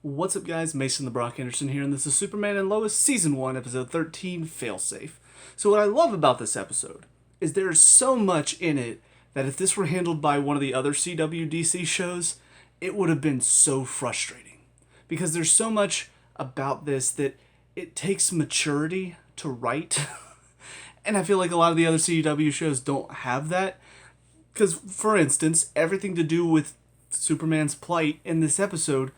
What's up, guys? Mason the Brock Henderson here, and this is Superman and Lois Season 1, Episode 13, Failsafe. So what I love about this episode is there is so much in it that if this were handled by one of the other CWDC shows, it would have been so frustrating. Because there's so much about this that it takes maturity to write. And I feel like a lot of the other CW shows don't have that. Because, for instance, everything to do with Superman's plight in this episode,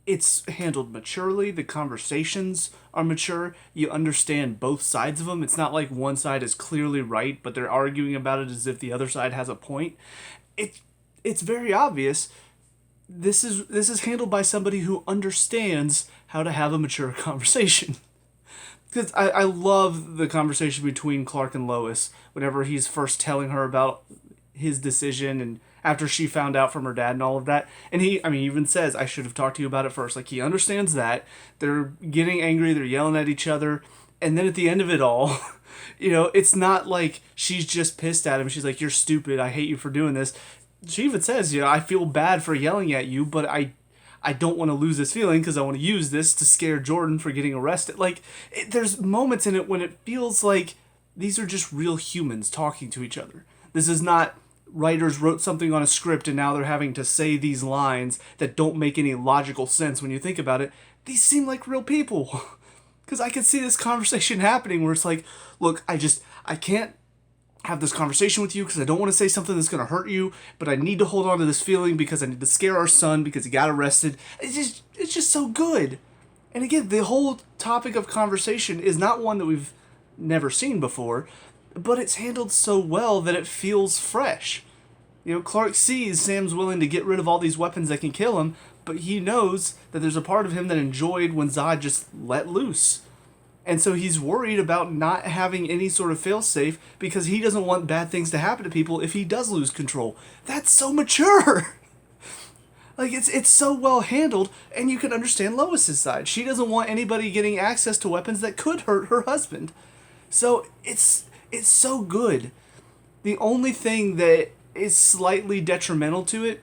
it's handled maturely. The conversations are mature. You understand both sides of them. It's not like one side is clearly right, but they're arguing about it as if the other side has a point. It's very obvious. This is handled by somebody who understands how to have a mature conversation. Because I love the conversation between Clark and Lois whenever he's first telling her about his decision and after she found out from her dad and all of that. And he even says, I should have talked to you about it first. Like, he understands that. They're getting angry, they're yelling at each other. And then at the end of it all, it's not like she's just pissed at him. She's like, you're stupid, I hate you for doing this. She even says, I feel bad for yelling at you, but I don't want to lose this feeling because I want to use this to scare Jordan for getting arrested. Like, there's moments in it when it feels like these are just real humans talking to each other. This is not writers wrote something on a script and now they're having to say these lines that don't make any logical sense when you think about it. These seem like real people. Because I can see this conversation happening where it's like, look, I can't have this conversation with you because I don't want to say something that's going to hurt you, but I need to hold on to this feeling because I need to scare our son because he got arrested. It's just so good. And again, the whole topic of conversation is not one that we've never seen before, but it's handled so well that it feels fresh. Clark sees Sam's willing to get rid of all these weapons that can kill him, but he knows that there's a part of him that enjoyed when Zod just let loose. And so he's worried about not having any sort of failsafe because he doesn't want bad things to happen to people if he does lose control. That's so mature! Like, it's so well handled, and you can understand Lois's side. She doesn't want anybody getting access to weapons that could hurt her husband. So it's so good. The only thing that is slightly detrimental to it,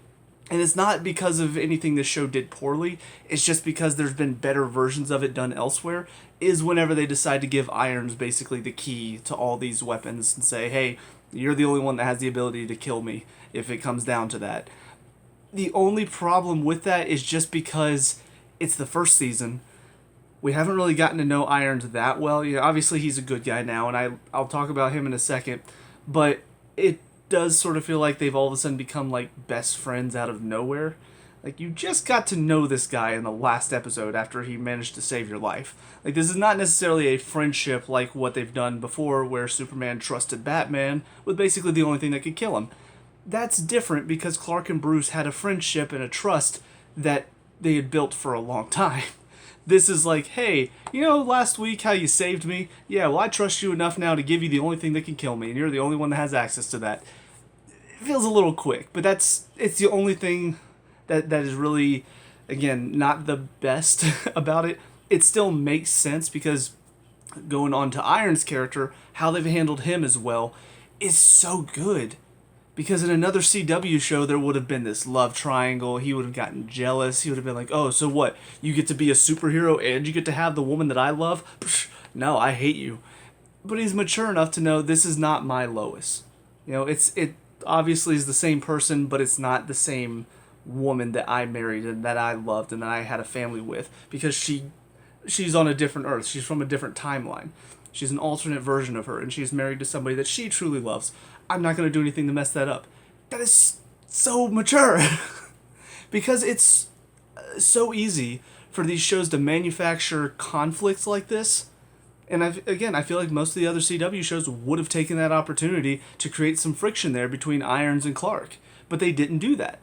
and it's not because of anything this show did poorly, it's just because there's been better versions of it done elsewhere, is whenever they decide to give Irons basically the key to all these weapons and say, hey, you're the only one that has the ability to kill me if it comes down to that. The only problem with that is just because it's the first season. We haven't really gotten to know Irons that well. Obviously he's a good guy now, and I'll talk about him in a second. But it does sort of feel like they've all of a sudden become like best friends out of nowhere. Like, you just got to know this guy in the last episode after he managed to save your life. Like, this is not necessarily a friendship like what they've done before where Superman trusted Batman with basically the only thing that could kill him. That's different because Clark and Bruce had a friendship and a trust that they had built for a long time. This is like, hey, last week how you saved me? Yeah, well, I trust you enough now to give you the only thing that can kill me, and you're the only one that has access to that. It feels a little quick, but it's the only thing that is really, again, not the best about it. It still makes sense because going on to Iron's character, how they've handled him as well is so good. Because in another CW show, there would have been this love triangle. He would have gotten jealous. He would have been like, oh, so what? You get to be a superhero and you get to have the woman that I love? Psh, no, I hate you. But he's mature enough to know this is not my Lois. It obviously is the same person, but it's not the same woman that I married and that I loved and that I had a family with. Because she's on a different Earth. She's from a different timeline. She's an alternate version of her, and she's married to somebody that she truly loves. I'm not going to do anything to mess that up. That is so mature. Because it's so easy for these shows to manufacture conflicts like this. And I feel like most of the other CW shows would have taken that opportunity to create some friction there between Irons and Clark. But they didn't do that.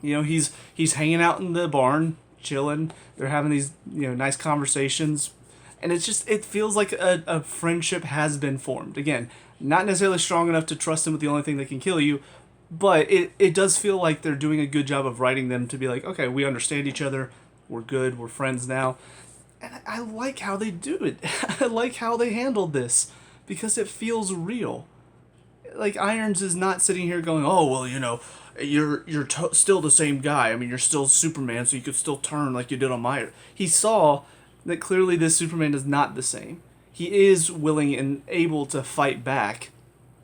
He's hanging out in the barn, chilling. They're having these, nice conversations. And it feels like a friendship has been formed. Again, not necessarily strong enough to trust them with the only thing that can kill you, but it does feel like they're doing a good job of writing them to be like, okay, we understand each other, we're good, we're friends now. And I like how they do it. I like how they handled this, because it feels real. Like, Irons is not sitting here going, oh, well, you're still the same guy. I mean, you're still Superman, so you could still turn like you did on my. He saw that clearly this Superman is not the same. He is willing and able to fight back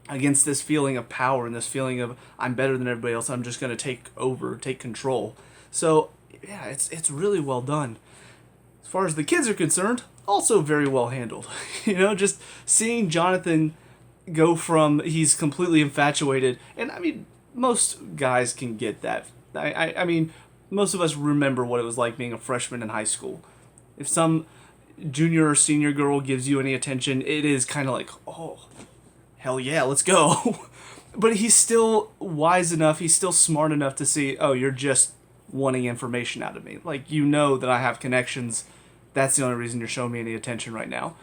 against this feeling of power and this feeling of I'm better than everybody else. I'm just going to take over, take control. So yeah, it's really well done. As far as the kids are concerned, also very well handled. Just seeing Jonathan go from he's completely infatuated, and I mean most guys can get that. I mean most of us remember what it was like being a freshman in high school. If some junior or senior girl gives you any attention, it is kind of like, oh, hell yeah, let's go. But he's still wise enough, he's still smart enough to see, oh, you're just wanting information out of me. Like, you know that I have connections. That's the only reason you're showing me any attention right now.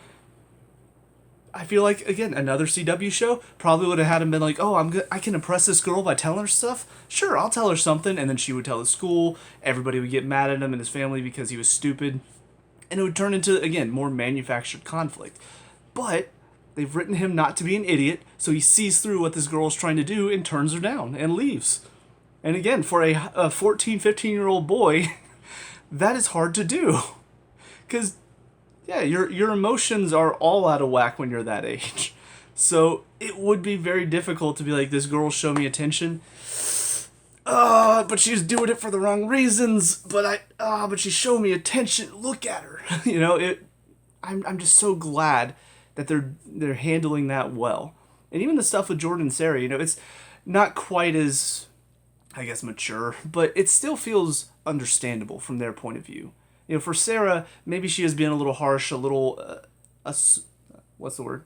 I feel like, again, another CW show probably would have had him been like, oh, I can impress this girl by telling her stuff? Sure, I'll tell her something. And then she would tell the school. Everybody would get mad at him and his family because he was stupid. And it would turn into, again, more manufactured conflict. But they've written him not to be an idiot, so he sees through what this girl is trying to do and turns her down and leaves. And again, for a 14, 15-year-old boy, that is hard to do. Because, yeah, your emotions are all out of whack when you're that age. So it would be very difficult to be like, this girl show me attention. But she's doing it for the wrong reasons. But she showed me attention. Look at her. I'm just so glad that they're handling that well. And even the stuff with Jordan and Sarah, it's not quite as, I guess, mature, but it still feels understandable from their point of view. For Sarah, maybe she has been a little harsh, a little, what's the word?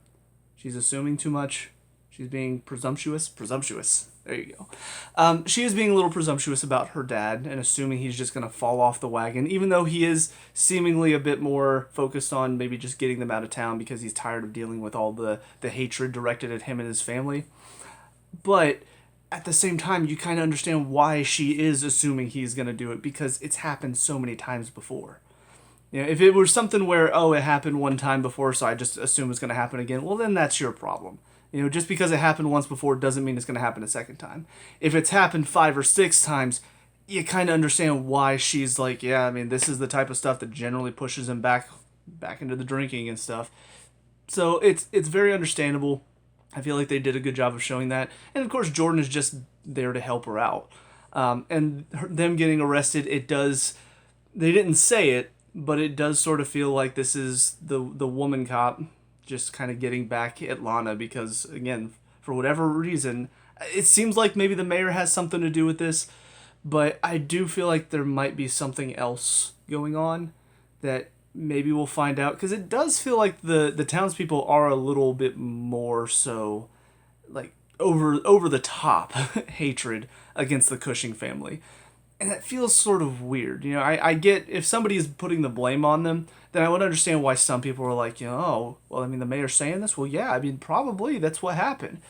She's assuming too much. She's being presumptuous. There you go. She is being a little presumptuous about her dad and assuming he's just going to fall off the wagon, even though he is seemingly a bit more focused on maybe just getting them out of town because he's tired of dealing with all the hatred directed at him and his family. But at the same time, you kind of understand why she is assuming he's going to do it because it's happened so many times before. If it were something where, oh, it happened one time before, so I just assume it's going to happen again, well, then that's your problem. Just because it happened once before doesn't mean it's going to happen a second time. If it's happened 5 or 6 times, you kind of understand why she's like, yeah, I mean, this is the type of stuff that generally pushes him back into the drinking and stuff. So it's very understandable. I feel like they did a good job of showing that. And of course, Jordan is just there to help her out. And them getting arrested, they didn't say it, but it does sort of feel like this is the woman cop just kind of getting back at Lana because, again, for whatever reason, it seems like maybe the mayor has something to do with this, but I do feel like there might be something else going on that maybe we'll find out, because it does feel like the townspeople are a little bit more so, like, over the top hatred against the Cushing family. And that feels sort of weird. I get if somebody is putting the blame on them, then I would understand why some people are like, oh, well, I mean, the mayor's saying this? Well, yeah, I mean, probably that's what happened.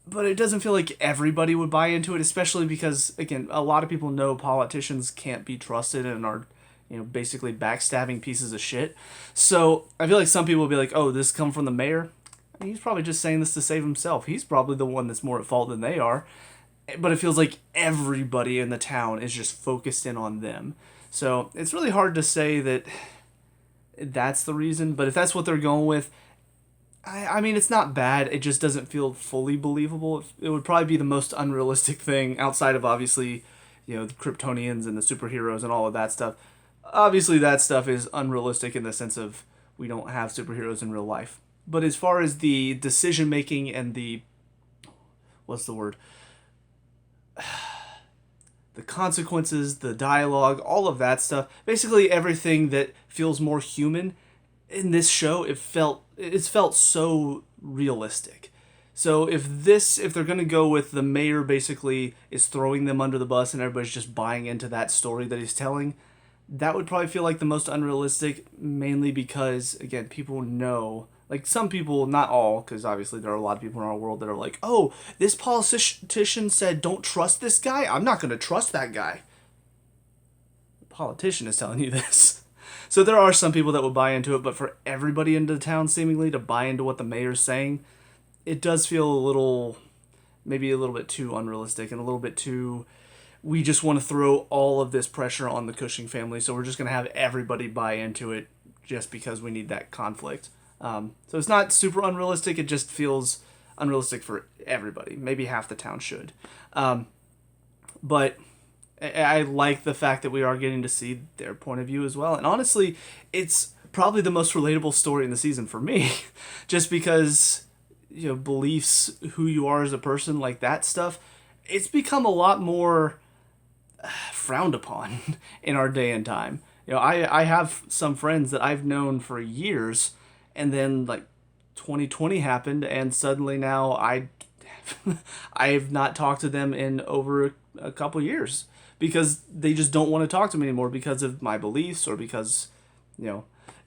But it doesn't feel like everybody would buy into it, especially because, again, a lot of people know politicians can't be trusted and are, basically backstabbing pieces of shit. So I feel like some people will be like, oh, this come from the mayor? I mean, he's probably just saying this to save himself. He's probably the one that's more at fault than they are. But it feels like everybody in the town is just focused in on them. So it's really hard to say that that's the reason. But if that's what they're going with, I mean, it's not bad. It just doesn't feel fully believable. It would probably be the most unrealistic thing outside of, obviously, the Kryptonians and the superheroes and all of that stuff. Obviously, that stuff is unrealistic in the sense of we don't have superheroes in real life. But as far as the decision-making and the... what's the word? The consequences, the dialogue, all of that stuff, basically everything that feels more human in this show, it's felt so realistic. So if they're going to go with the mayor basically is throwing them under the bus and everybody's just buying into that story that he's telling, that would probably feel like the most unrealistic, mainly because, again, people know, like some people, not all, because obviously there are a lot of people in our world that are like, oh, this politician said don't trust this guy, I'm not going to trust that guy. The politician is telling you this. So there are some people that would buy into it, but for everybody in the town seemingly to buy into what the mayor's saying, it does feel a little maybe a little bit too unrealistic and a little bit too, we just want to throw all of this pressure on the Cushing family, so we're just going to have everybody buy into it just because we need that conflict. So it's not super unrealistic, it just feels unrealistic for everybody. Maybe half the town should. But I like the fact that we are getting to see their point of view as well. And honestly, it's probably the most relatable story in the season for me, just because, beliefs, who you are as a person, like that stuff, it's become a lot more frowned upon in our day and time. I have some friends that I've known for years, and then like 2020 happened, and suddenly now I've not talked to them in over a couple years because they just don't want to talk to me anymore because of my beliefs or because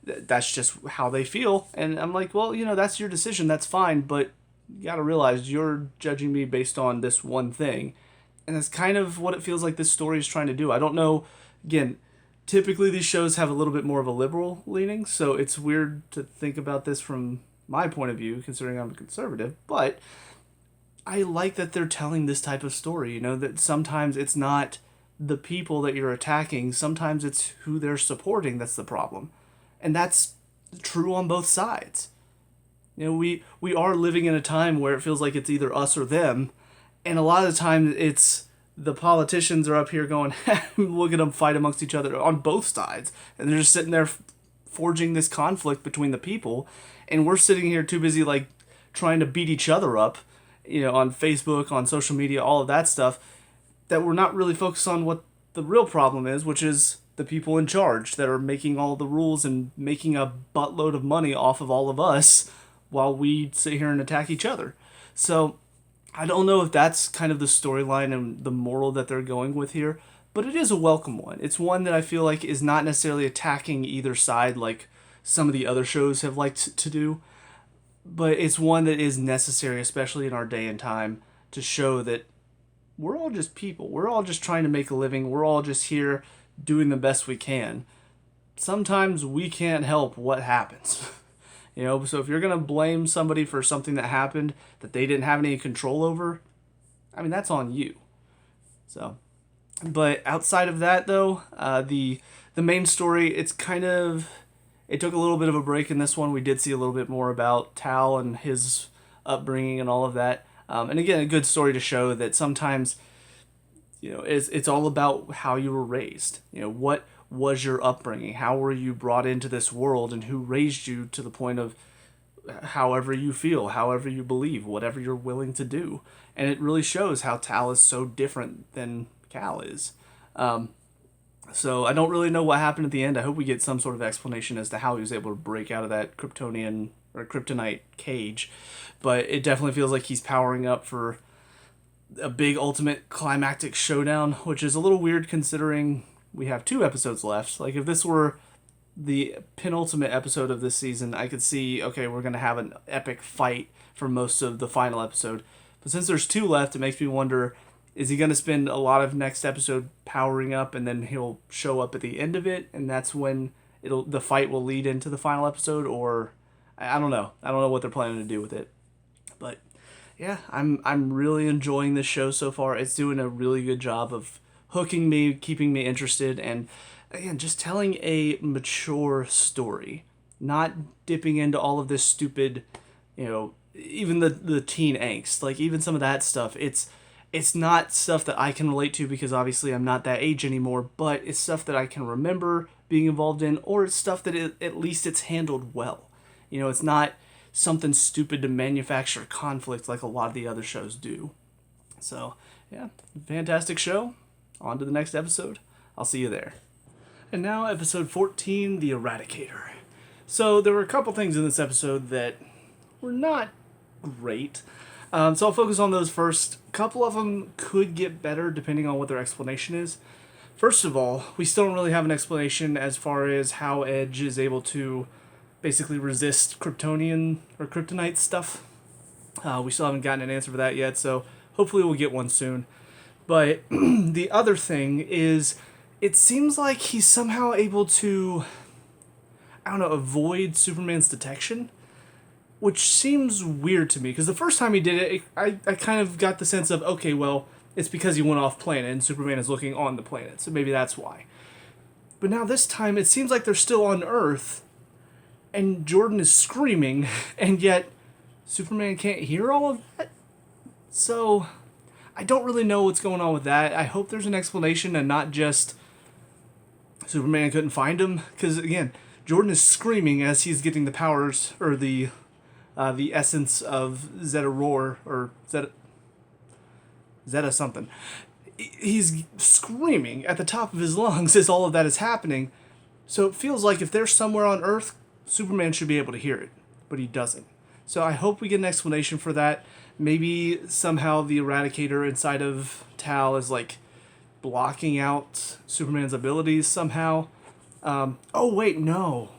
that's just how they feel. And I'm like, well, that's your decision, that's fine, but you got to realize you're judging me based on this one thing. And that's kind of what it feels like this story is trying to do. I don't know, again, typically these shows have a little bit more of a liberal leaning, so it's weird to think about this from my point of view, considering I'm a conservative, but I like that they're telling this type of story, that sometimes it's not the people that you're attacking, sometimes it's who they're supporting that's the problem. And that's true on both sides. We are living in a time where it feels like it's either us or them, and a lot of the time it's the politicians are up here going, look at them fight amongst each other on both sides, and they're just sitting there forging this conflict between the people, and we're sitting here too busy like trying to beat each other up, on Facebook, on social media, all of that stuff, that we're not really focused on what the real problem is, which is the people in charge that are making all the rules and making a buttload of money off of all of us while we sit here and attack each other. So I don't know if that's kind of the storyline and the moral that they're going with here, but it is a welcome one. It's one that I feel like is not necessarily attacking either side like some of the other shows have liked to do, but it's one that is necessary, especially in our day and time, to show that we're all just people. We're all just trying to make a living. We're all just here doing the best we can. Sometimes we can't help what happens. So if you're going to blame somebody for something that happened that they didn't have any control over, that's on you. So, but outside of that, though, the main story, it took a little bit of a break in this one. We did see a little bit more about Tal and his upbringing and all of that. And again, a good story to show that sometimes, it's all about how you were raised. What was your upbringing? How were you brought into this world, and who raised you to the point of however you feel, however you believe, whatever you're willing to do. And it really shows how Tal is so different than Cal is. So I don't really know what happened at the end. I hope we get some sort of explanation as to how he was able to break out of that Kryptonian or Kryptonite cage. But it definitely feels like he's powering up for a big ultimate climactic showdown, which is a little weird considering we have 2 episodes left. Like, if this were the penultimate episode of this season, I could see, okay, we're going to have an epic fight for most of the final episode. But since there's 2 left, it makes me wonder, is he going to spend a lot of next episode powering up, and then he'll show up at the end of it, and that's when the fight will lead into the final episode? Or I don't know. I don't know what they're planning to do with it. But yeah, I'm really enjoying this show so far. It's doing a really good job of hooking me, keeping me interested, and again, just telling a mature story. Not dipping into all of this stupid, even the teen angst. Like, even some of that stuff, it's not stuff that I can relate to because obviously I'm not that age anymore, but it's stuff that I can remember being involved in, or it's stuff that at least it's handled well. It's not something stupid to manufacture conflict like a lot of the other shows do. So, yeah, fantastic show. On to the next episode. I'll see you there. And now, episode 14, The Eradicator. So, there were a couple things in this episode that were not great. So I'll focus on those first. A couple of them could get better depending on what their explanation is. First of all, we still don't really have an explanation as far as how Edge is able to basically resist Kryptonian or Kryptonite stuff. We still haven't gotten an answer for that yet, so hopefully we'll get one soon. But the other thing is, it seems like he's somehow able to, avoid Superman's detection. which seems weird to me because the first time he did it, I kind of got the sense of, okay, well, it's because he went off planet and Superman is looking on the planet, so maybe that's why. But now this time, it seems like they're still on Earth, and Jordan is screaming, and yet Superman can't hear all of that. So I don't really know what's going on with that. I hope there's an explanation and not just Superman couldn't find him, because again, Jordan is screaming as he's getting the powers or the essence of Zeta Roar or Zeta something. He's screaming at the top of his lungs as all of that is happening. So it feels like if they're somewhere on Earth, Superman should be able to hear it, but he doesn't. So I hope we get an explanation for that. Maybe somehow the Eradicator inside of Tal is like blocking out Superman's abilities somehow. Oh wait, no.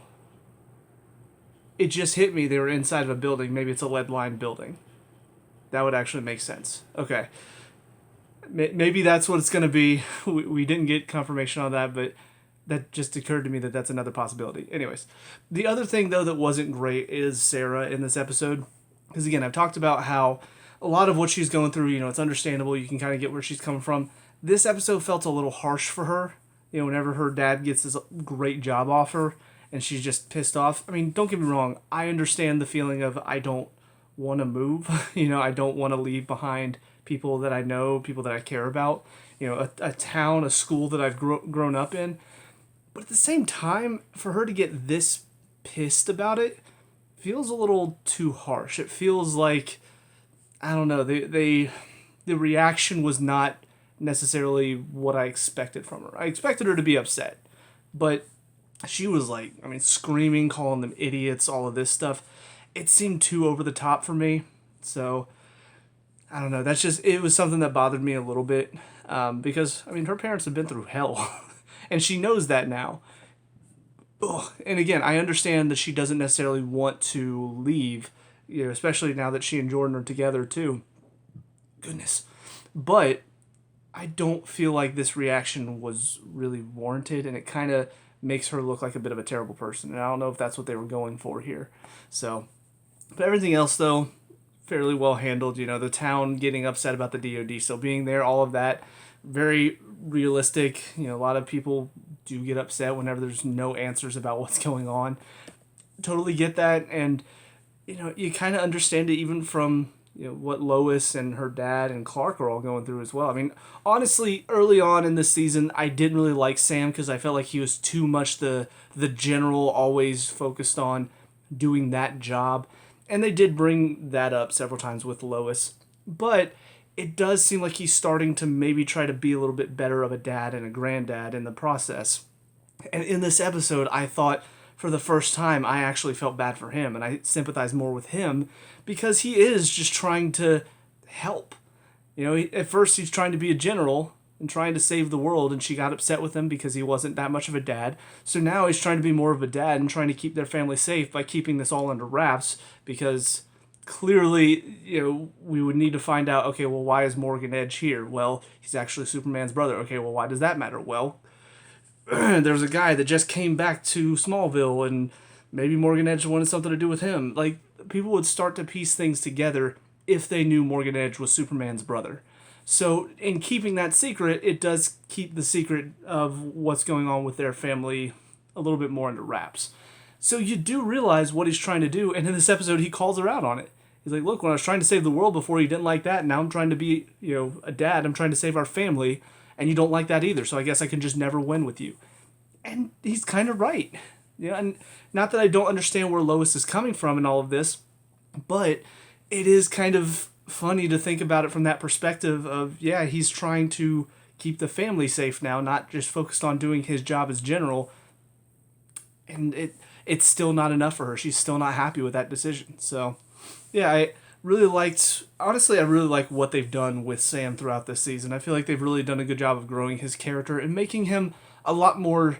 It just hit me. They were inside of a building. Maybe it's a lead-lined building. That would actually make sense. Okay. Maybe that's what it's going to be. We didn't get confirmation on that, but that just occurred to me that that's another possibility. Anyways, the other thing, though, that wasn't great is Sarah in this episode. Because, again, I've talked about how a lot of what she's going through, it's understandable. You can kind of get where she's coming from. This episode felt a little harsh for her. Whenever her dad gets this great job offer and she's just pissed off. I mean, don't get me wrong. I understand the feeling of I don't want to move. I don't want to leave behind people that I know, people that I care about. A town, a school that I've grown up in. But at the same time, for her to get this pissed about it feels a little too harsh. It feels like, I don't know, the reaction was not necessarily what I expected from her. I expected her to be upset, but she was like, screaming, calling them idiots, all of this stuff. It seemed too over the top for me. So, I don't know. It was something that bothered me a little bit. Because, her parents have been through hell. And she knows that now. Ugh. And again, I understand that she doesn't necessarily want to leave, especially now that she and Jordan are together too. Goodness. But I don't feel like this reaction was really warranted, and it kind of makes her look like a bit of a terrible person. And I don't know if that's what they were going for here. So, but everything else, though, fairly well handled. The town getting upset about the DOD still being there, all of that, very realistic. A lot of people do get upset whenever there's no answers about what's going on. Totally get that, and you kind of understand it even from what Lois and her dad and Clark are all going through as well. Honestly, early on in this season, I didn't really like Sam because I felt like he was too much the general, always focused on doing that job. And they did bring that up several times with Lois. But it does seem like he's starting to maybe try to be a little bit better of a dad and a granddad in the process. And in this episode, I thought for the first time I actually felt bad for him. And I sympathize more with him because he is just trying to help. At first he's trying to be a general and trying to save the world, and she got upset with him because he wasn't that much of a dad. So now he's trying to be more of a dad and trying to keep their family safe by keeping this all under wraps, because clearly, we would need to find out, okay, well, why is Morgan Edge here? Well, he's actually Superman's brother. Okay, well, why does that matter? Well, there's a guy that just came back to Smallville, and maybe Morgan Edge wanted something to do with him. Like, people would start to piece things together if they knew Morgan Edge was Superman's brother. So, in keeping that secret, it does keep the secret of what's going on with their family a little bit more under wraps. So you do realize what he's trying to do, and in this episode, he calls her out on it. He's like, look, when I was trying to save the world before, you didn't like that, and now I'm trying to be, a dad, I'm trying to save our family, and you don't like that either, so I guess I can just never win with you. And he's kind of right. And not that I don't understand where Lois is coming from in all of this, but it is kind of funny to think about it from that perspective of, he's trying to keep the family safe now, not just focused on doing his job as general. And it's still not enough for her. She's still not happy with that decision. So, I really like what they've done with Sam throughout this season. I feel like they've really done a good job of growing his character and making him a lot more,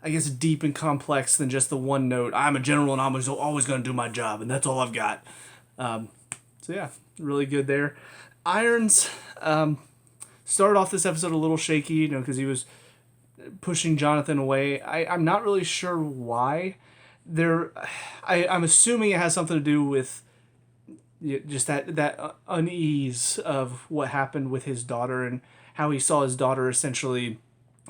I guess, deep and complex than just the one note, I'm a general and I'm always going to do my job, and that's all I've got. Really good there. Irons started off this episode a little shaky, because he was pushing Jonathan away. I'm not really sure why. there, I'm assuming it has something to do with just that unease of what happened with his daughter and how he saw his daughter essentially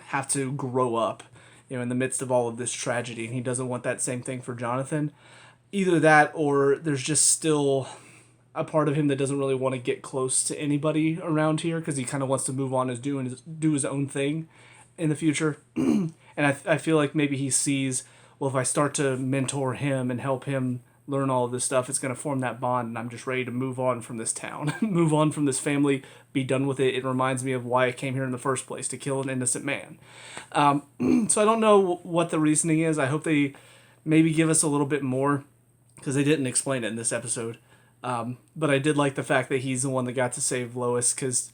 have to grow up, in the midst of all of this tragedy, and he doesn't want that same thing for Jonathan. Either that, or there's just still a part of him that doesn't really want to get close to anybody around here because he kind of wants to move on as do his own thing in the future. And I feel like maybe he sees, well, if I start to mentor him and help him learn all of this stuff, it's going to form that bond, and I'm just ready to move on from this town, move on from this family, be done with it. It reminds me of why I came here in the first place, to kill an innocent man. So I don't know what the reasoning is. I hope they maybe give us a little bit more, because they didn't explain it in this episode. But I did like the fact that he's the one that got to save Lois, because,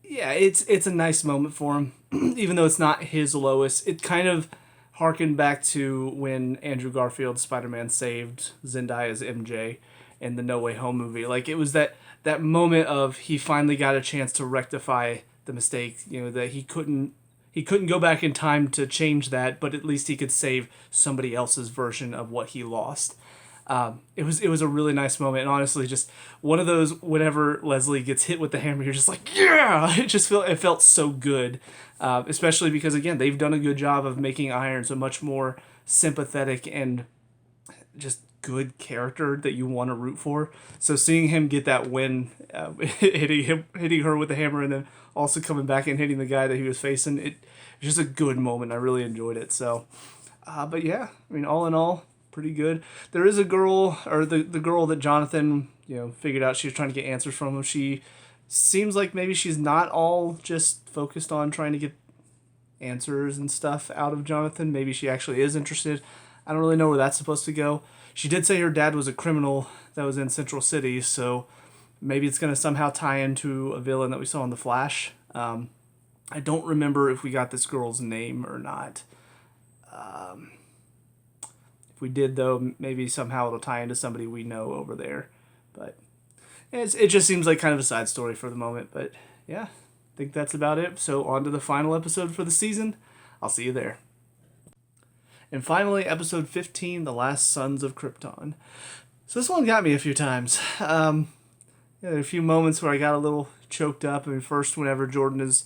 yeah, it's a nice moment for him. Even though it's not his Lois, it kind of harkened back to when Andrew Garfield's Spider-Man saved Zendaya's MJ in the No Way Home movie. Like, it was that moment of he finally got a chance to rectify the mistake, that he couldn't go back in time to change that, but at least he could save somebody else's version of what he lost. It was a really nice moment, and honestly, just one of those, whenever Leslie gets hit with the hammer, you're just like, yeah! It felt so good, especially because, again, they've done a good job of making Irons a much more sympathetic and just good character that you want to root for. So seeing him get that win, hitting her with the hammer, and then also coming back and hitting the guy that he was facing, it was just a good moment. I really enjoyed it. So, but yeah, I mean, all in all, pretty good. There is a girl, or the girl that Jonathan, figured out she was trying to get answers from him. She seems like maybe she's not all just focused on trying to get answers and stuff out of Jonathan. Maybe she actually is interested. I don't really know where that's supposed to go. She did say her dad was a criminal that was in Central City, so maybe it's going to somehow tie into a villain that we saw in The Flash. I don't remember if we got this girl's name or not. If we did, though, maybe somehow it'll tie into somebody we know over there. But it just seems like kind of a side story for the moment. But yeah, I think that's about it. So on to the final episode for the season. I'll see you there. And finally, episode 15, The Last Sons of Krypton. So this one got me a few times. There are a few moments where I got a little choked up. I mean, first, whenever Jordan is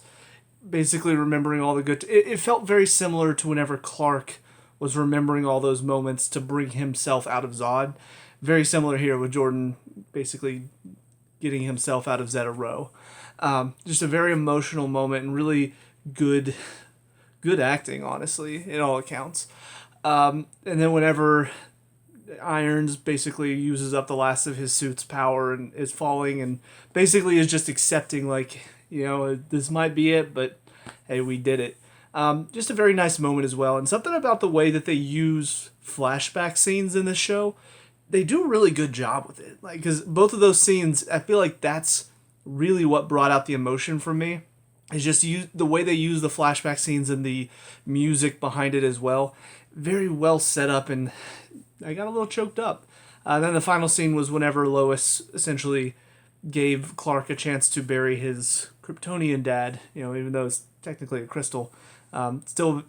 basically remembering all the good... It felt very similar to whenever Clark was remembering all those moments to bring himself out of Zod. Very similar here with Jordan basically getting himself out of Zeta Rho. Just a very emotional moment and really good acting, honestly, in all accounts. And then whenever Irons basically uses up the last of his suit's power and is falling and basically is just accepting, like, this might be it, but hey, we did it. Just a very nice moment as well. And something about the way that they use flashback scenes in this show, they do a really good job with it. Like, because both of those scenes, I feel like that's really what brought out the emotion for me. Is just the way they use the flashback scenes and the music behind it as well. Very well set up, and I got a little choked up. Then the final scene was whenever Lois essentially gave Clark a chance to bury his Kryptonian dad, even though it's technically a crystal. Still,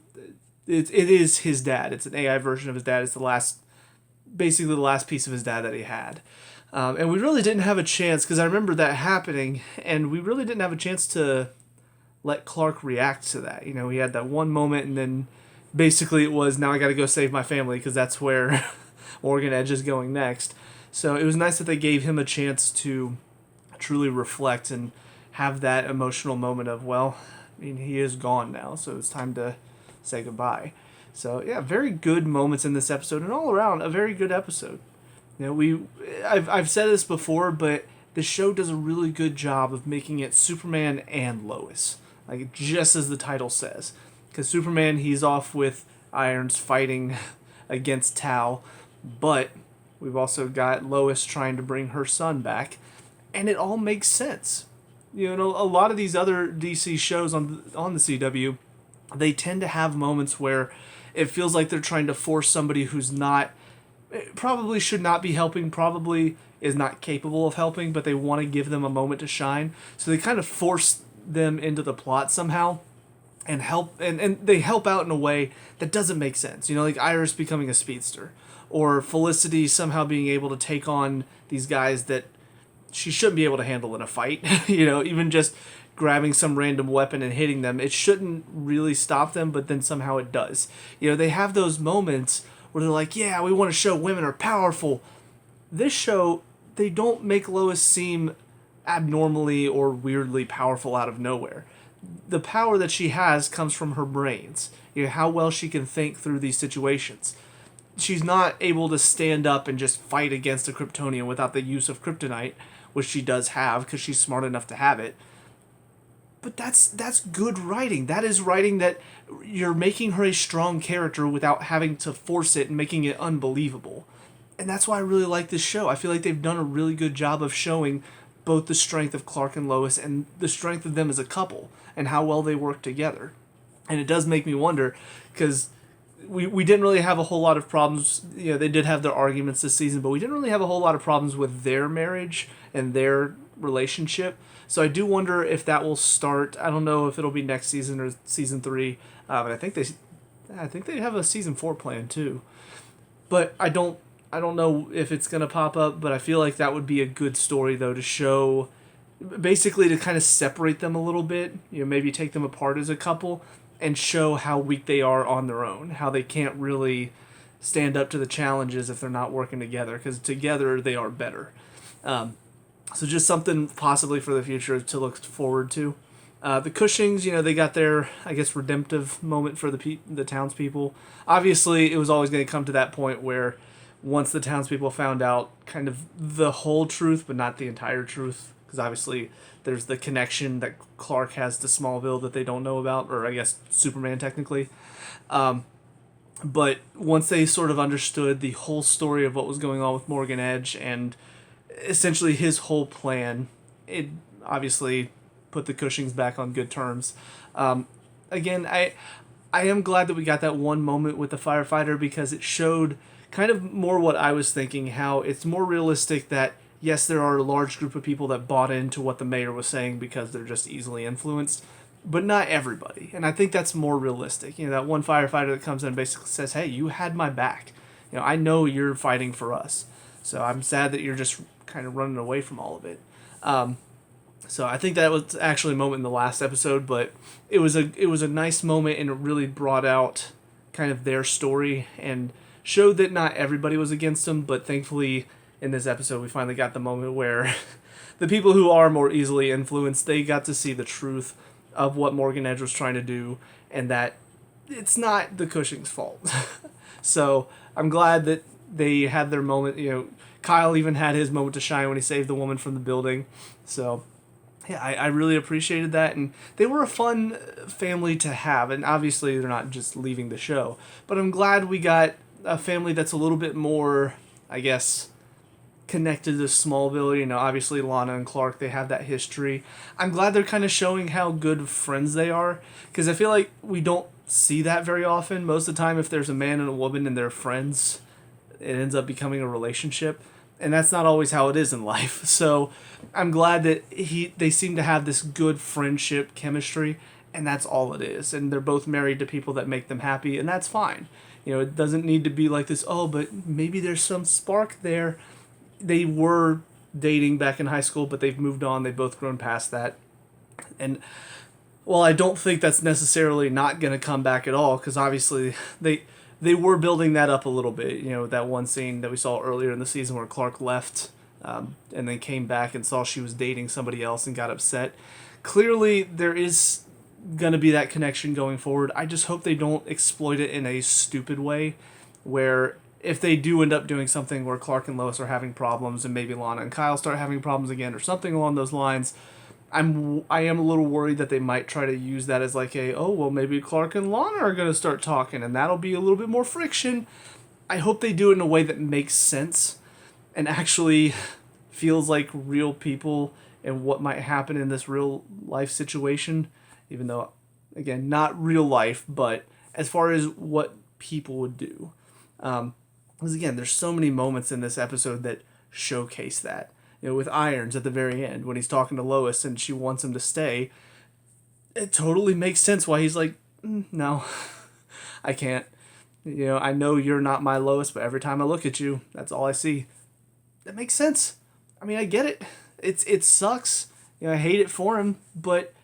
it is his dad. It's an AI version of his dad. It's basically the last piece of his dad that he had. And we really didn't have a chance, because I remember that happening, and we really didn't have a chance to let Clark react to that. He had that one moment, and then basically it was, now I got to go save my family, because that's where Morgan Edge is going next. So it was nice that they gave him a chance to truly reflect and have that emotional moment of, well, I mean, he is gone now, so it's time to say goodbye. So yeah, very good moments in this episode, and all around a very good episode. I've said this before, but the show does a really good job of making it Superman and Lois, like just as the title says. Because Superman, he's off with Irons fighting against Tau, but we've also got Lois trying to bring her son back, and it all makes sense. A lot of these other DC shows on the CW, they tend to have moments where it feels like they're trying to force somebody who's probably should not be helping, probably is not capable of helping, but they want to give them a moment to shine. So they kind of force them into the plot somehow. and help, and they help out in a way that doesn't make sense. You know, like Iris becoming a speedster, or Felicity somehow being able to take on these guys that she shouldn't be able to handle in a fight. You know, even just grabbing some random weapon and hitting them, it shouldn't really stop them, but then somehow it does. You know, they have those moments where they're like, yeah, we want to show women are powerful. This show, they don't make Lois seem abnormally or weirdly powerful out of nowhere. The power that she has comes from her brains. You know, how well she can think through these situations. She's not able to stand up and just fight against a Kryptonian without the use of kryptonite, which she does have because she's smart enough to have it. But that's good writing. That is writing that you're making her a strong character without having to force it and making it unbelievable. And that's why I really like this show. I feel like they've done a really good job of showing both the strength of Clark and Lois and the strength of them as a couple and how well they work together. And it does make me wonder, because we didn't really have a whole lot of problems. You know, they did have their arguments this season, but we didn't really have a whole lot of problems with their marriage and their relationship. So I do wonder if that will start. I don't know if it'll be next season or season 3, but I think they have a season 4 planned too. But I don't know if it's gonna pop up. But I feel like that would be a good story though, to show, basically to kind of separate them a little bit. You know, maybe take them apart as a couple and show how weak they are on their own, how they can't really stand up to the challenges if they're not working together, because together they are better. So just something possibly for the future to look forward to. The Cushings, you know, they got their, I guess, redemptive moment for the townspeople. Obviously, it was always going to come to that point where once the townspeople found out kind of the whole truth, but not the entire truth, because obviously there's the connection that Clark has to Smallville that they don't know about, or I guess Superman technically. But once they sort of understood the whole story of what was going on with Morgan Edge and essentially his whole plan, it obviously put the Cushings back on good terms. Again, I am glad that we got that one moment with the firefighter, because it showed kind of more what I was thinking, how it's more realistic that yes, there are a large group of people that bought into what the mayor was saying because they're just easily influenced, but not everybody. And I think that's more realistic. You know, that one firefighter that comes in and basically says, hey, you had my back. You know, I know you're fighting for us. So I'm sad that you're just kind of running away from all of it. So I think that was actually a moment in the last episode, but it was a nice moment, and it really brought out kind of their story and showed that not everybody was against them, but thankfully in this episode we finally got the moment where the people who are more easily influenced, they got to see the truth of what Morgan Edge was trying to do, and that it's not the Cushing's fault. So I'm glad that they had their moment. You know, Kyle even had his moment to shine when he saved the woman from the building. So yeah, I really appreciated that, and they were a fun family to have, and obviously they're not just leaving the show, but I'm glad we got a family that's a little bit more, I guess, connected to Smallville. You know, obviously Lana and Clark, they have that history. I'm glad they're kind of showing how good friends they are, because I feel like we don't see that very often. Most of the time, if there's a man and a woman and they're friends, it ends up becoming a relationship, and that's not always how it is in life. So I'm glad that they seem to have this good friendship chemistry, and that's all it is. And they're both married to people that make them happy, and that's fine. You know, it doesn't need to be like this, oh, but maybe there's some spark there. They were dating back in high school, but they've moved on. They've both grown past that. And while I don't think that's necessarily not going to come back at all, because obviously they were building that up a little bit. You know, that one scene that we saw earlier in the season where Clark left and then came back and saw she was dating somebody else and got upset. Clearly, there is going to be that connection going forward. I just hope they don't exploit it in a stupid way, where if they do end up doing something where Clark and Lois are having problems and maybe Lana and Kyle start having problems again or something along those lines, I am a little worried that they might try to use that as like maybe Clark and Lana are going to start talking and that'll be a little bit more friction. I hope they do it in a way that makes sense and actually feels like real people and what might happen in this real life situation, even though, again, not real life, but as far as what people would do. Because again, there's so many moments in this episode that showcase that. You know, with Irons at the very end, when he's talking to Lois and she wants him to stay, it totally makes sense why he's like, no, I can't. I know you're not my Lois, but every time I look at you, that's all I see. That makes sense. I mean, I get it. It sucks. I hate it for him, but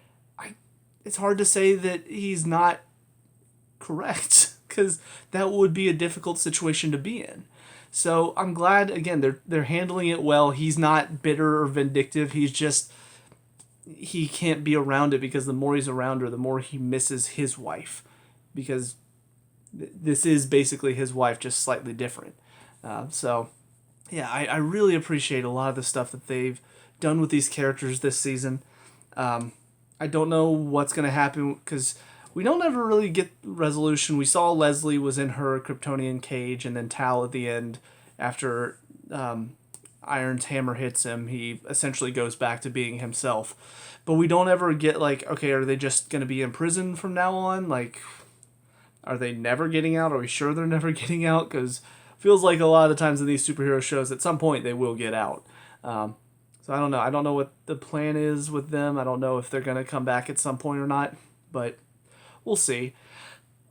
it's hard to say that he's not correct because that would be a difficult situation to be in. So I'm glad again they're handling it well. He's not bitter or vindictive. He can't be around it because the more he's around her, the more he misses his wife, because this is basically his wife, just slightly different. So yeah, I really appreciate a lot of the stuff that they've done with these characters this season. I don't know what's going to happen because we don't ever really get resolution. We saw Leslie was in her Kryptonian cage, and then Tal at the end, after Iron's hammer hits him, he essentially goes back to being himself. But we don't ever get like, okay, are they just going to be in prison from now on? Like, are they never getting out? Are we sure they're never getting out? Because feels like a lot of the times in these superhero shows, at some point they will get out. So I don't know. I don't know what the plan is with them. I don't know if they're going to come back at some point or not. But we'll see.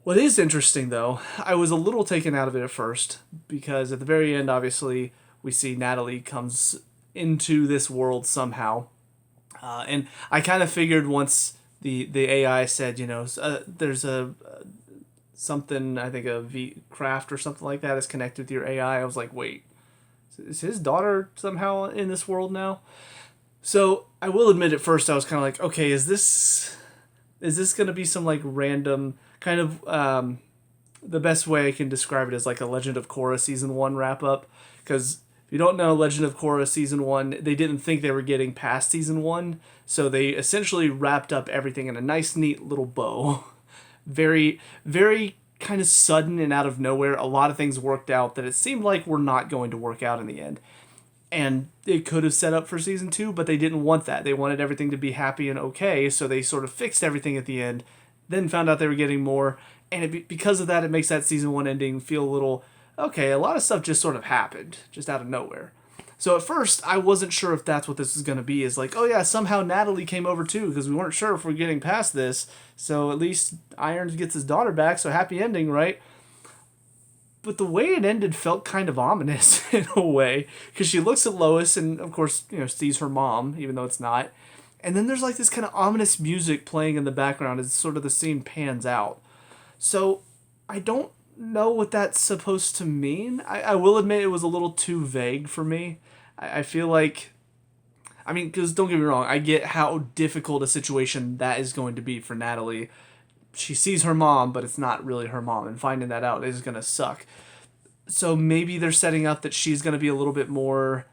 What is interesting, though, I was a little taken out of it at first, because at the very end, obviously, we see Natalie comes into this world somehow. And I kind of figured once the AI said, there's something, I think a V-Craft or something like that is connected to your AI. I was like, wait, is his daughter somehow in this world now? So I will admit at first I was kind of like, okay, is this going to be some like random kind of, the best way I can describe it is like a Legend of Korra season 1 wrap up. Because if you don't know, Legend of Korra season 1, they didn't think they were getting past season 1. So they essentially wrapped up everything in a nice, neat little bow. Very, very kind of sudden and out of nowhere. A lot of things worked out that it seemed like were not going to work out in the end. And it could have set up for season 2, but they didn't want that. They wanted everything to be happy and okay, so they sort of fixed everything at the end, then found out they were getting more, and because of that, it makes that season 1 ending feel a little, okay, a lot of stuff just sort of happened, just out of nowhere. So at first, I wasn't sure if that's what this is going to be, is like, oh yeah, somehow Natalie came over too, because we weren't sure if we're getting past this, so at least Irons gets his daughter back, so happy ending, right? But the way it ended felt kind of ominous in a way, because she looks at Lois and, of course, sees her mom, even though it's not. And then there's like this kind of ominous music playing in the background as sort of the scene pans out. So I don't know what that's supposed to mean. I will admit it was a little too vague for me. I feel like, I mean, because don't get me wrong, I get how difficult a situation that is going to be for Natalie. She sees her mom, but it's not really her mom, and finding that out is going to suck. So maybe they're setting up that she's going to be a little bit more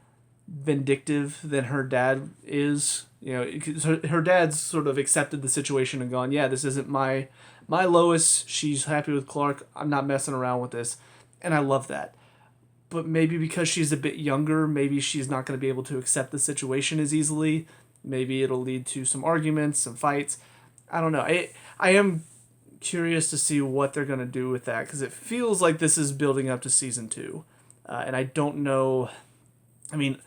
vindictive than her dad is. Her dad's sort of accepted the situation and gone, yeah, this isn't my Lois. She's happy with Clark. I'm not messing around with this. And I love that. But maybe because she's a bit younger, maybe she's not going to be able to accept the situation as easily. Maybe it'll lead to some arguments, some fights. I don't know. I am curious to see what they're going to do with that, because it feels like this is building up to season 2. And I don't know. I mean,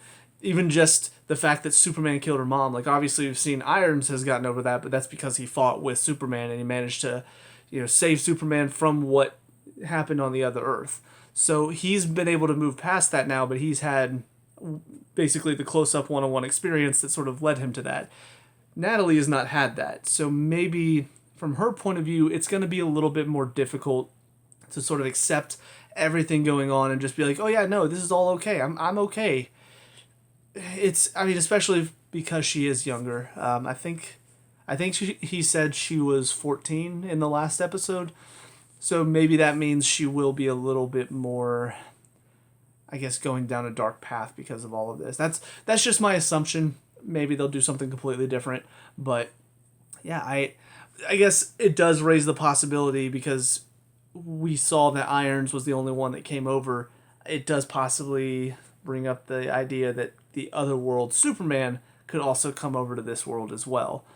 even just the fact that Superman killed her mom, like obviously we've seen Irons has gotten over that, but that's because he fought with Superman and he managed to, save Superman from what happened on the other Earth. So he's been able to move past that now, but he's had basically the close-up one-on-one experience that sort of led him to that. Natalie has not had that, so maybe from her point of view, it's going to be a little bit more difficult to sort of accept everything going on and just be like, oh yeah, no, this is all okay. I'm okay. Especially because she is younger. I think he said she was 14 in the last episode. So maybe that means she will be a little bit more, I guess, going down a dark path because of all of this. That's just my assumption. Maybe they'll do something completely different. But yeah, I guess it does raise the possibility, because we saw that Irons was the only one that came over. It does possibly bring up the idea that the other world, Superman, could also come over to this world as well.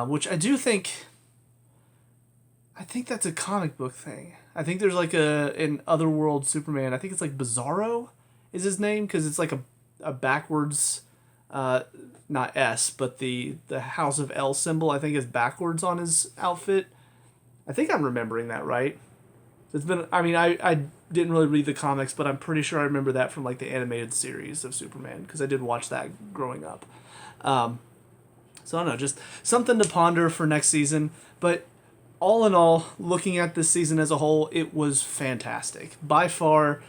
Which I do think... I think that's a comic book thing. I think there's like an Otherworld Superman. I think it's like Bizarro is his name, because it's like a backwards not S, but the House of L symbol, I think, is backwards on his outfit. I think I'm remembering that right. It's been, I mean, I didn't really read the comics, but I'm pretty sure I remember that from like the animated series of Superman, because I did watch that growing up. So I don't know, just something to ponder for next season. But all in all, looking at this season as a whole, it was fantastic. By far,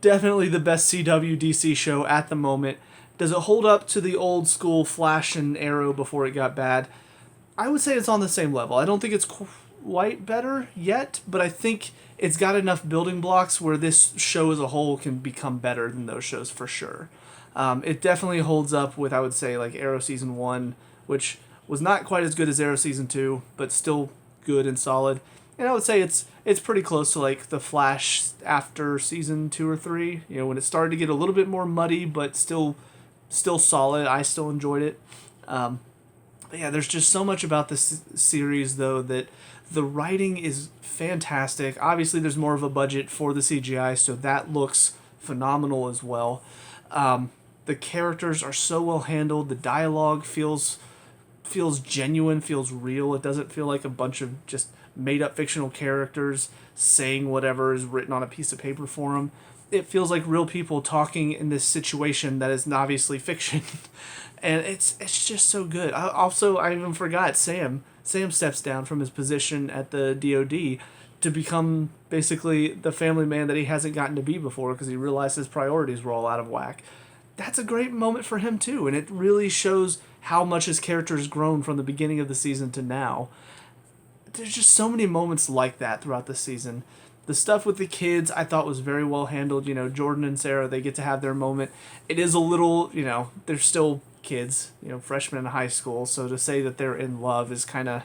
definitely the best CW DC show at the moment. Does it hold up to the old school Flash and Arrow before it got bad? I would say it's on the same level. I don't think it's quite better yet, but I think it's got enough building blocks where this show as a whole can become better than those shows for sure. It definitely holds up with, I would say, like Arrow Season 1, which was not quite as good as Arrow Season 2, but still good and solid. And I would say it's pretty close to like the Flash after Season 2 or 3, you know, when it started to get a little bit more muddy, but still solid. I still enjoyed it. But yeah, there's just so much about this series, though, that the writing is fantastic. Obviously, there's more of a budget for the CGI, so that looks phenomenal as well. The characters are so well handled. The dialogue feels genuine, feels real. It doesn't feel like a bunch of just made up fictional characters saying whatever is written on a piece of paper for them. It feels like real people talking in this situation that is obviously fiction. And it's just so good. I even forgot Sam. Sam steps down from his position at the DoD to become basically the family man that he hasn't gotten to be before because he realized his priorities were all out of whack. That's a great moment for him too, and it really shows how much his character has grown from the beginning of the season to now. There's just so many moments like that throughout the season. The stuff with the kids I thought was very well handled. You know, Jordan and Sarah, they get to have their moment. It is a little, you know, they're still kids, you know, freshmen in high school, so to say that they're in love is kind of,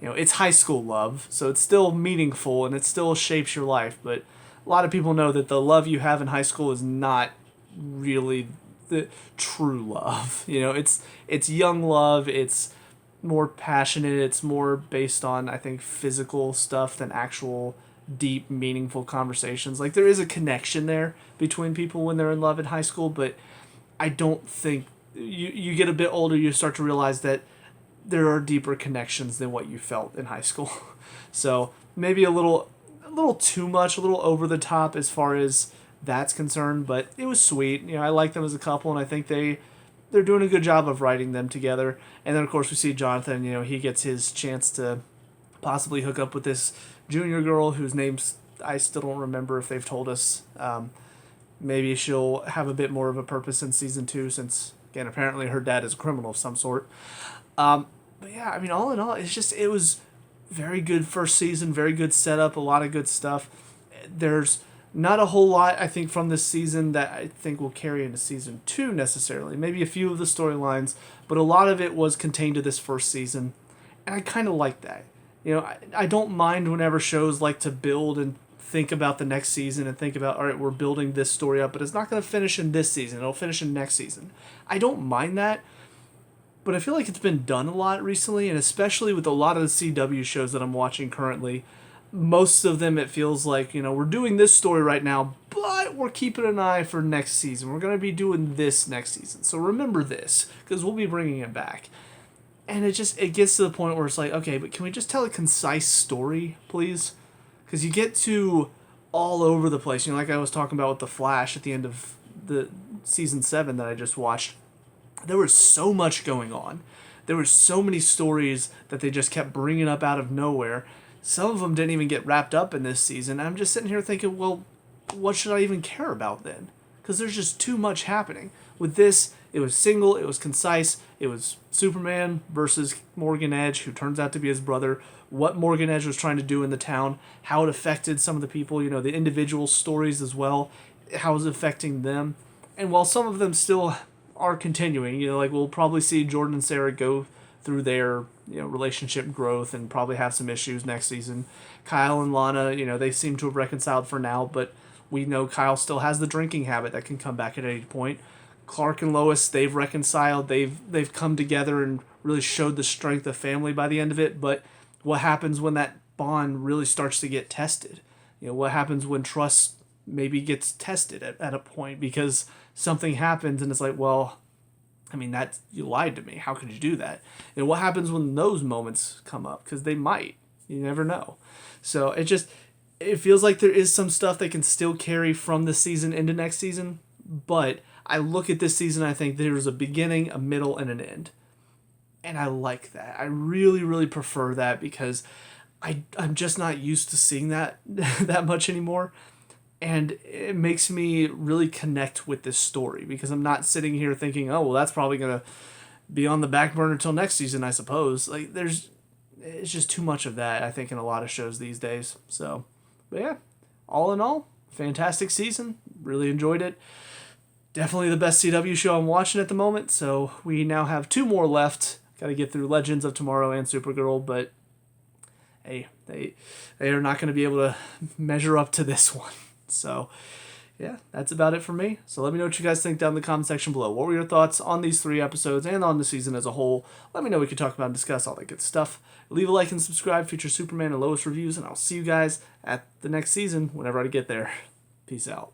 you know, it's high school love, so it's still meaningful and it still shapes your life, but a lot of people know that the love you have in high school is not really the true love. You know, it's young love, it's more passionate, it's more based on, I think, physical stuff than actual deep, meaningful conversations. Like, there is a connection there between people when they're in love in high school, but I don't think you get a bit older, you start to realize that there are deeper connections than what you felt in high school. So maybe a little too much, a little over the top as far as that's concerned, but it was sweet. You know, I like them as a couple, and I think they're doing a good job of writing them together. And then of course we see Jonathan, you know, he gets his chance to possibly hook up with this junior girl whose name's I still don't remember if they've told us. Maybe she'll have a bit more of a purpose in season 2 since, again, apparently her dad is a criminal of some sort. But yeah, I mean, all in all, it was very good first season, very good setup, a lot of good stuff. There's not a whole lot, I think, from this season that I think will carry into season 2 necessarily. Maybe a few of the storylines, but a lot of it was contained to this first season. And I kind of like that. You know, I don't mind whenever shows like to build and think about the next season and think about, all right, we're building this story up, but it's not going to finish in this season. It'll finish in next season. I don't mind that, but I feel like it's been done a lot recently, and especially with a lot of the CW shows that I'm watching currently, most of them it feels like, you know, we're doing this story right now, but we're keeping an eye for next season. We're going to be doing this next season. So remember this, because we'll be bringing it back. And it gets to the point where it's like, okay, but can we just tell a concise story, please? Because you get to all over the place. You know, like I was talking about with The Flash at the end of the season 7 that I just watched. There was so much going on. There were so many stories that they just kept bringing up out of nowhere. Some of them didn't even get wrapped up in this season. I'm just sitting here thinking, well, what should I even care about then? Because there's just too much happening. With this, it was single, it was concise, it was Superman versus Morgan Edge, who turns out to be his brother, what Morgan Edge was trying to do in the town, how it affected some of the people, you know, the individual stories as well, how it was affecting them. And while some of them still are continuing, you know, like we'll probably see Jordan and Sarah go through their, you know, relationship growth and probably have some issues next season. Kyle and Lana, you know, they seem to have reconciled for now, but we know Kyle still has the drinking habit that can come back at any point. Clark and Lois, they've reconciled, they've come together and really showed the strength of family by the end of it, but what happens when that bond really starts to get tested? You know, what happens when trust maybe gets tested at a point because something happens and it's like, well, I mean, you lied to me. How could you do that? And what happens when those moments come up? Because they might. You never know. So it feels like there is some stuff that can still carry from this season into next season. But I look at this season, I think there's a beginning, a middle, and an end. And I like that. I really, really prefer that because I'm just not used to seeing that that much anymore. And it makes me really connect with this story because I'm not sitting here thinking, oh, well, that's probably going to be on the back burner till next season, I suppose. Like, it's just too much of that, I think, in a lot of shows these days. So, but yeah, all in all, fantastic season. Really enjoyed it. Definitely the best CW show I'm watching at the moment. So we now have 2 more left. Got to get through Legends of Tomorrow and Supergirl, but hey, they are not going to be able to measure up to this one. So, yeah, that's about it for me. So let me know what you guys think down in the comment section below. What were your thoughts on these 3 episodes and on the season as a whole? Let me know. We can talk about and discuss all that good stuff. Leave a like and subscribe, future Superman and Lois reviews, and I'll see you guys at the next season whenever I get there. Peace out.